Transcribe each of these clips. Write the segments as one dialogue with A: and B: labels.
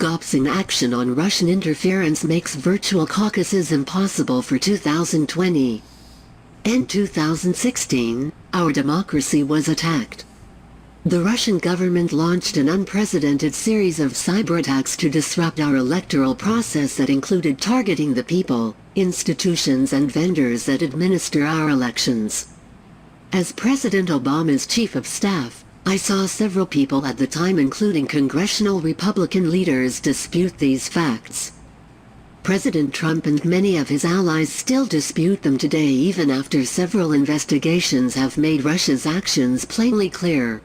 A: GOP's inaction on Russian interference makes virtual caucuses impossible for 2020. In 2016, our democracy was attacked. The Russian government launched an unprecedented series of cyberattacks to disrupt our electoral process that included targeting the people, institutions and vendors that administer our elections. As President Obama's chief of staff, I saw several people at the time, including Congressional Republican leaders, dispute these facts. President Trump and many of his allies still dispute them today, even after several investigations have made Russia's actions plainly clear.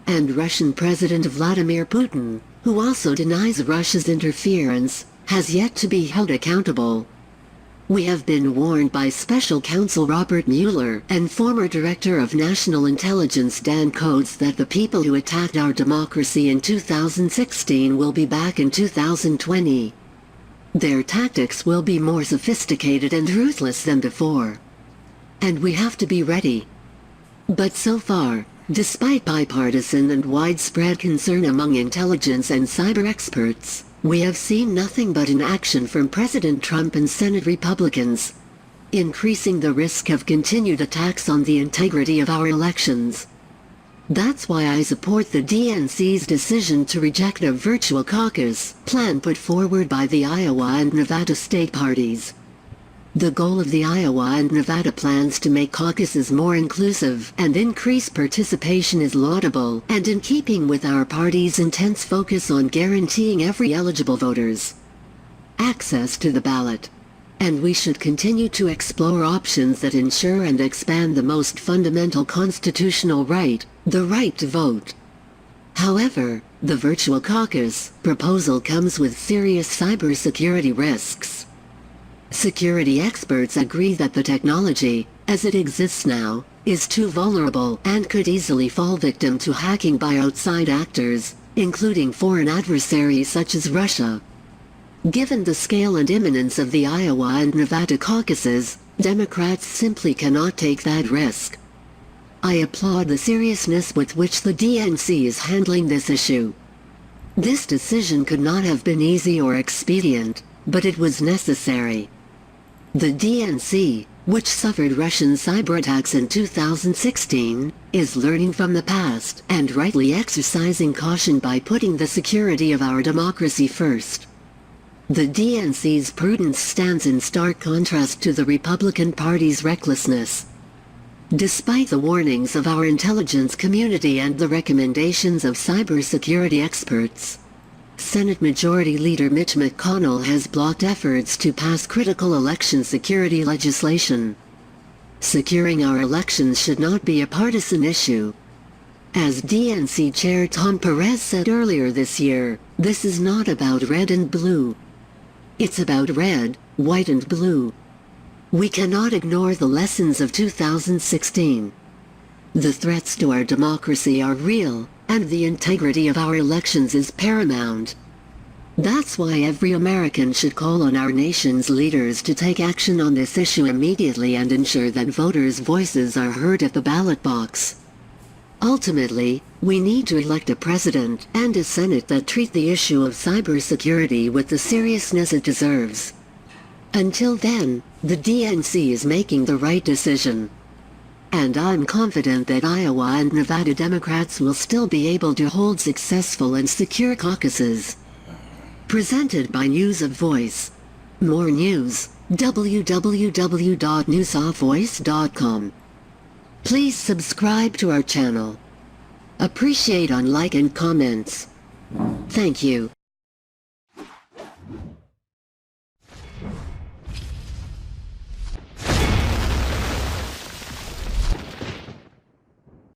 A: And Russian President Vladimir Putin, who also denies Russia's interference, has yet to be held accountable. We have been warned by Special Counsel Robert Mueller and former Director of National Intelligence Dan Coats that the people who attacked our democracy in 2016 will be back in 2020. Their tactics will be more sophisticated and ruthless than before. And we have to be ready. But so far, despite bipartisan and widespread concern among intelligence and cyber experts, we have seen nothing but inaction from President Trump and Senate Republicans, increasing the risk of continued attacks on the integrity of our elections. That's why I support the DNC's decision to reject a virtual caucus plan put forward by the Iowa and Nevada state parties. The goal of the Iowa and Nevada plans to make caucuses more inclusive and increase participation is laudable and in keeping with our party's intense focus on guaranteeing every eligible voter's access to the ballot. And we should continue to explore options that ensure and expand the most fundamental constitutional right, the right to vote. However, the virtual caucus proposal comes with serious cybersecurity risks. Security experts agree that the technology, as it exists now, is too vulnerable and could easily fall victim to hacking by outside actors, including foreign adversaries such as Russia. Given the scale and imminence of the Iowa and Nevada caucuses, Democrats simply cannot take that risk. I applaud the seriousness with which the DNC is handling this issue. This decision could not have been easy or expedient, but it was necessary. The DNC, which suffered Russian cyberattacks in 2016, is learning from the past and rightly exercising caution by putting the security of our democracy first. The DNC's prudence stands in stark contrast to the Republican Party's recklessness. Despite the warnings of our intelligence community and the recommendations of cybersecurity experts, Senate Majority Leader Mitch McConnell has blocked efforts to pass critical election security legislation. Securing our elections should not be a partisan issue. As DNC Chair Tom Perez said earlier this year, this is not about red and blue. It's about red, white and blue. We cannot ignore the lessons of 2016. The threats to our democracy are real, and the integrity of our elections is paramount. That's why every American should call on our nation's leaders to take action on this issue immediately and ensure that voters' voices are heard at the ballot box. Ultimately, we need to elect a president and a Senate that treat the issue of cybersecurity with the seriousness it deserves. Until then, the DNC is making the right decision. And I'm confident that Iowa and Nevada Democrats will still be able to hold successful and secure caucuses. Presented by News of Voice. More news, www.newsofvoice.com. Please subscribe to our channel. Appreciate on like and comments. Thank you.